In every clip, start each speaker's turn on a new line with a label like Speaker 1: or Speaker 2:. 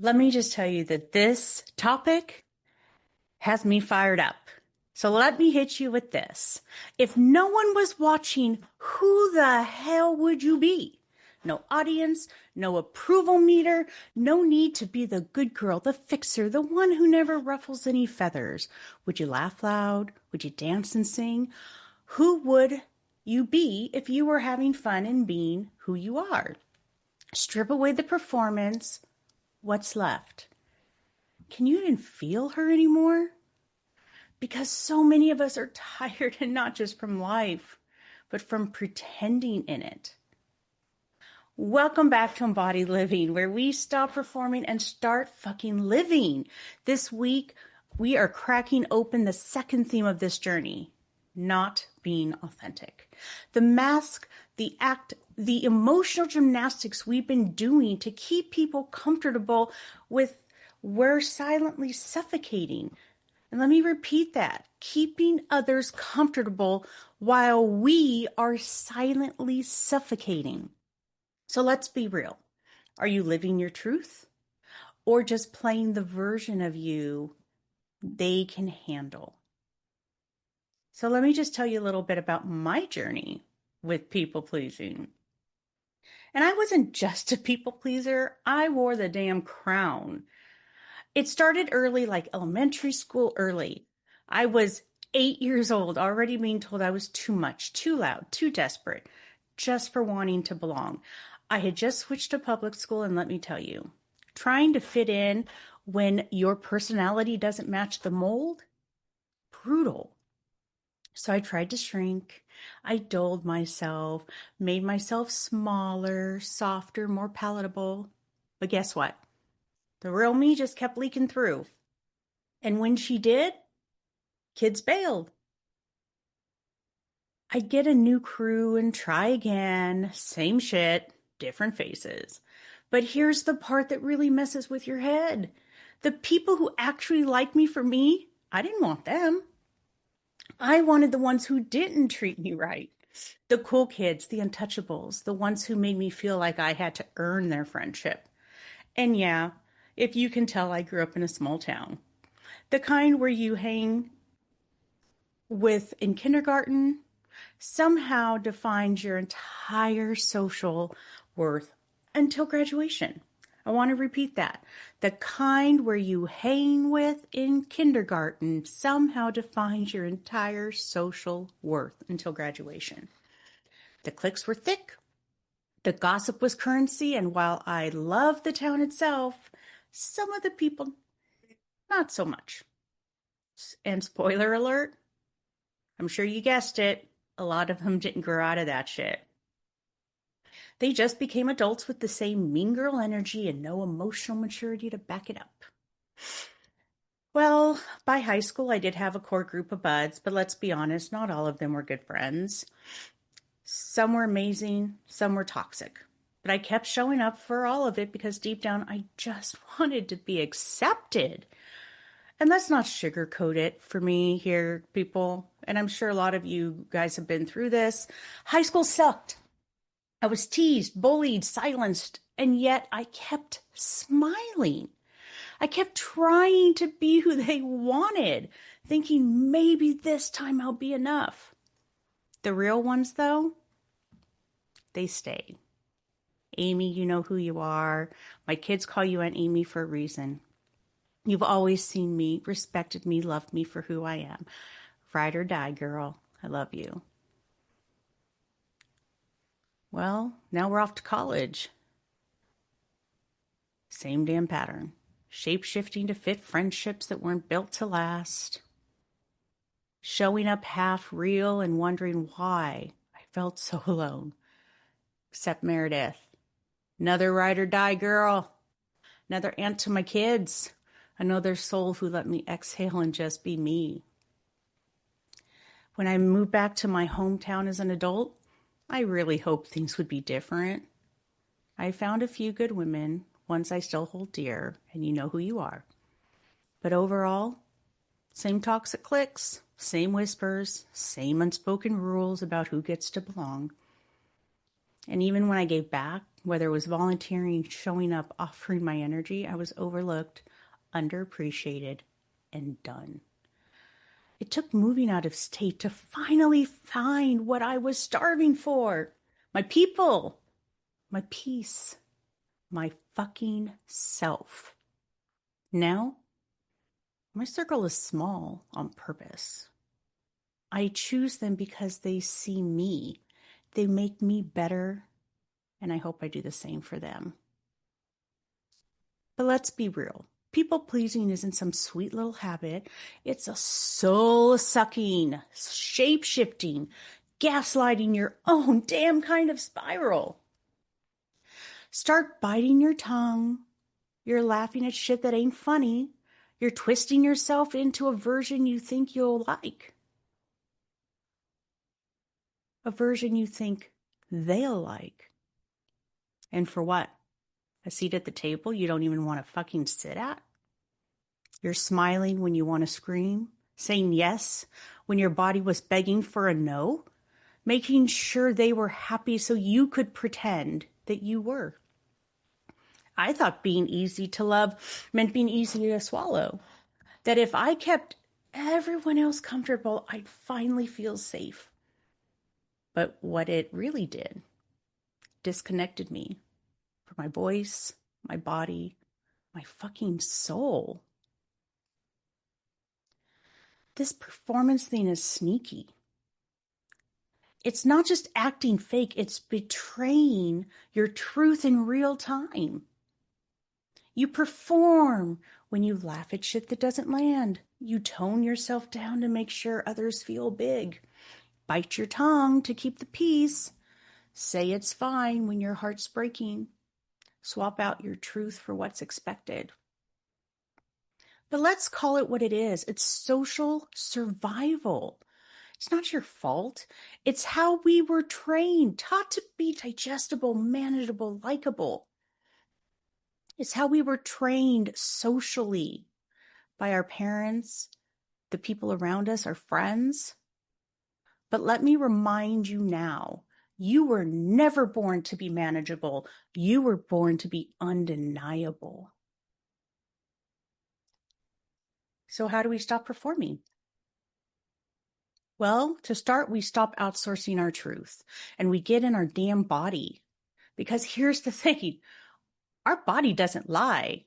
Speaker 1: Let me just tell you that this topic has me fired up. So let me hit you with this. If no one was watching, who the hell would you be? No audience, no approval meter, no need to be the good girl, the fixer, the one who never ruffles any feathers. Would you laugh loud? Would you dance and sing? Who would you be if you were having fun and being who you are? Strip away the performance. What's left? Can you even feel her anymore? Because so many of us are tired, and not just from life, but from pretending in it. Welcome back to Embodied Living, where we stop performing and start fucking living. This week, we are cracking open the second theme of this journey, not being authentic. The mask, the act, the emotional gymnastics we've been doing to keep people comfortable with, we're silently suffocating. And let me repeat that, keeping others comfortable while we are silently suffocating. So let's be real. Are you living your truth or just playing the version of you they can handle? So let me just tell you a little bit about my journey with people pleasing. And I wasn't just a people pleaser. I wore the damn crown. It started early, like elementary school early. I was 8 years old, already being told I was too much, too loud, too desperate, just for wanting to belong. I had just switched to public school, and let me tell you, trying to fit in when your personality doesn't match the mold, brutal. So I tried to shrink. I dulled myself, made myself smaller, softer, more palatable. But guess what? The real me just kept leaking through. And when she did, kids bailed. I'd get a new crew and try again. Same shit, different faces. But here's the part that really messes with your head. The people who actually like me for me, I didn't want them. I wanted the ones who didn't treat me right. The cool kids, the untouchables, the ones who made me feel like I had to earn their friendship. And yeah, if you can tell, I grew up in a small town. The kind where you hang with in kindergarten somehow defines your entire social worth until graduation. I want to repeat that. The kind where you hang with in kindergarten somehow defines your entire social worth until graduation. The cliques were thick. The gossip was currency. And while I loved the town itself, some of the people, not so much. And spoiler alert, I'm sure you guessed it, a lot of them didn't grow out of that shit. They just became adults with the same mean girl energy and no emotional maturity to back it up. Well, by high school, I did have a core group of buds, but let's be honest, not all of them were good friends. Some were amazing, some were toxic. But I kept showing up for all of it because deep down, I just wanted to be accepted. And let's not sugarcoat it for me here, people. And I'm sure a lot of you guys have been through this. High school sucked. I was teased, bullied, silenced, and yet I kept smiling. I kept trying to be who they wanted, thinking maybe this time I'll be enough. The real ones, though, they stayed. Amy, you know who you are. My kids call you Aunt Amy for a reason. You've always seen me, respected me, loved me for who I am. Ride or die, girl. I love you. Well, now we're off to college. Same damn pattern. Shape-shifting to fit friendships that weren't built to last. Showing up half real and wondering why I felt so alone. Except Meredith. Another ride or die girl. Another aunt to my kids. Another soul who let me exhale and just be me. When I moved back to my hometown as an adult, I really hoped things would be different. I found a few good women, ones I still hold dear, and you know who you are. But overall, same toxic cliques, same whispers, same unspoken rules about who gets to belong. And even when I gave back, whether it was volunteering, showing up, offering my energy, I was overlooked, underappreciated, and done. It took moving out of state to finally find what I was starving for: my people, my peace, my fucking self. Now, my circle is small on purpose. I choose them because they see me. They make me better, and I hope I do the same for them. But let's be real. People pleasing isn't some sweet little habit. It's a soul sucking, shape shifting, gaslighting your own damn kind of spiral. Start biting your tongue. You're laughing at shit that ain't funny. You're twisting yourself into a version you think you'll like. A version you think they'll like. And for what? A seat at the table you don't even want to fucking sit at? You're smiling when you want to scream, saying yes when your body was begging for a no, making sure they were happy so you could pretend that you were. I thought being easy to love meant being easy to swallow, that if I kept everyone else comfortable, I'd finally feel safe. But what it really did, disconnected me from my voice, my body, my fucking soul. This performance thing is sneaky. It's not just acting fake, it's betraying your truth in real time. You perform when you laugh at shit that doesn't land. You tone yourself down to make sure others feel big. Bite your tongue to keep the peace. Say it's fine when your heart's breaking. Swap out your truth for what's expected. But let's call it what it is. It's social survival. It's not your fault. It's how we were trained, taught to be digestible, manageable, likable. It's how we were trained socially by our parents, the people around us, our friends. But let me remind you now, you were never born to be manageable. You were born to be undeniable. So how do we stop performing? Well, to start, we stop outsourcing our truth and we get in our damn body. Because here's the thing, our body doesn't lie,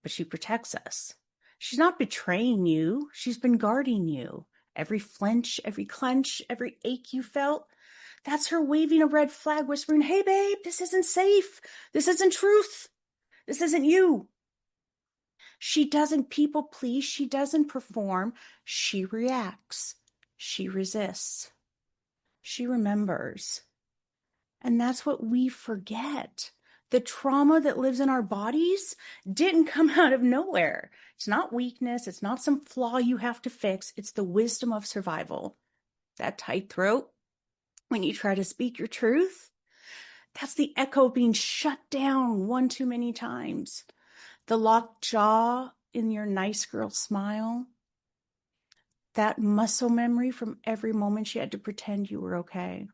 Speaker 1: but she protects us. She's not betraying you. She's been guarding you. Every flinch, every clench, every ache you felt, that's her waving a red flag, whispering, hey, babe, this isn't safe. This isn't truth. This isn't you. She doesn't people please. She doesn't perform. She reacts. She resists. She remembers. And that's what we forget. The trauma that lives in our bodies didn't come out of nowhere. It's not weakness. It's not some flaw you have to fix. It's the wisdom of survival. That tight throat, when you try to speak your truth, that's the echo being shut down one too many times. The locked jaw in your nice girl smile, that muscle memory from every moment she had to pretend you were okay.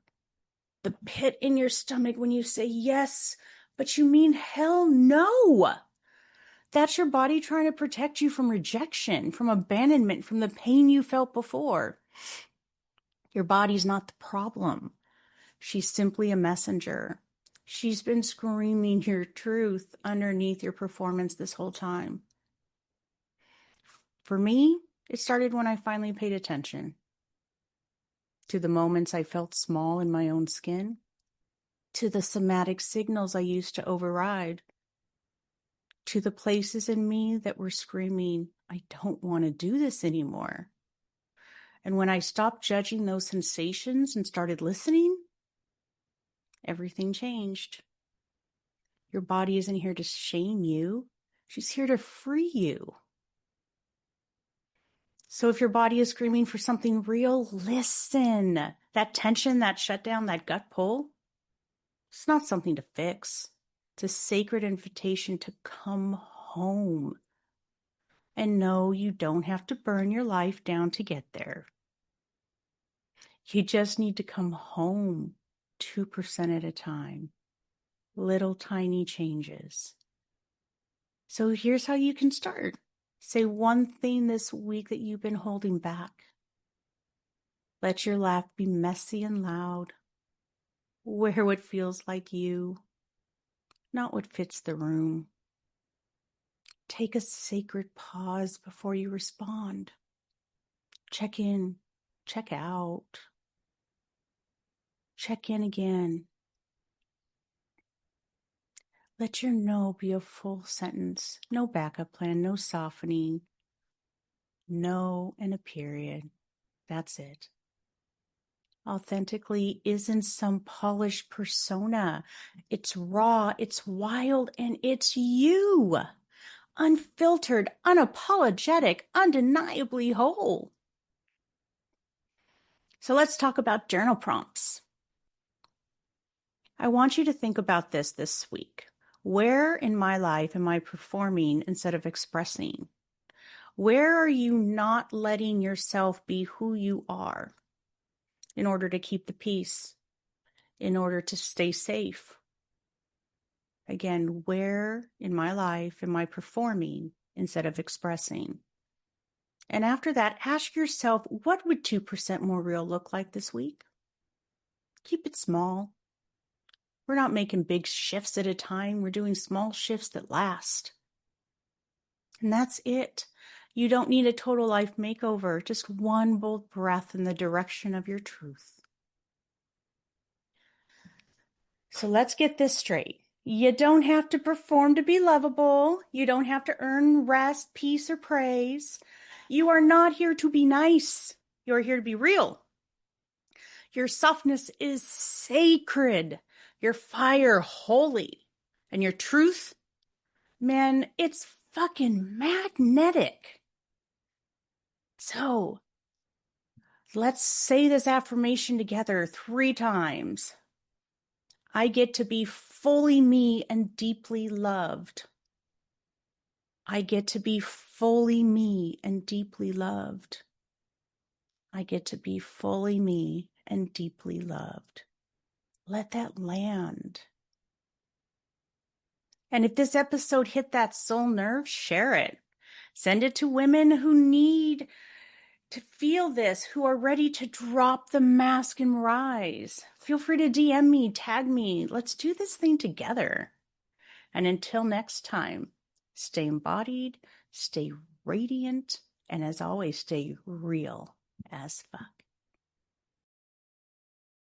Speaker 1: The pit in your stomach when you say yes, but you mean hell no. That's your body trying to protect you from rejection, from abandonment, from the pain you felt before. Your body's not the problem. She's simply a messenger. She's been screaming your truth underneath your performance this whole time. For me, it started when I finally paid attention to the moments I felt small in my own skin, to the somatic signals I used to override, to the places in me that were screaming, I don't want to do this anymore. And when I stopped judging those sensations and started listening, everything changed. Your body isn't here to shame you. She's here to free you. So if your body is screaming for something real, listen. That tension, that shutdown, that gut pull, it's not something to fix. It's a sacred invitation to come home. And no, you don't have to burn your life down to get there. You just need to come home 2% at a time. Little tiny changes. So here's how you can start. Say one thing this week that you've been holding back. Let your laugh be messy and loud. Wear what feels like you, not what fits the room. Take a sacred pause before you respond. Check in, check out, check in again. Let your no be a full sentence. No backup plan, no softening. No and a period. That's it. Authentically isn't some polished persona. It's raw, it's wild, and it's you. Unfiltered, unapologetic, undeniably whole. So let's talk about journal prompts. I want you to think about this week. Where in my life am I performing instead of expressing? Where are you not letting yourself be who you are in order to keep the peace, in order to stay safe? Again, where in my life am I performing instead of expressing? And after that, ask yourself, what would 2% more real look like this week? Keep it small. We're not making big shifts at a time. We're doing small shifts that last. And that's it. You don't need a total life makeover, just one bold breath in the direction of your truth. So let's get this straight. You don't have to perform to be lovable. You don't have to earn rest, peace, or praise. You are not here to be nice. You are here to be real. Your softness is sacred. Your fire holy. And your truth, man, it's fucking magnetic. So let's say this affirmation together 3 times. I get to be fully me and deeply loved. I get to be fully me and deeply loved. I get to be fully me and deeply loved. Let that land. And if this episode hit that soul nerve, share it. Send it to women who need to feel this, who are ready to drop the mask and rise. Feel free to DM me, tag me. Let's do this thing together. And until next time, stay embodied, stay radiant, and as always, stay real as fuck.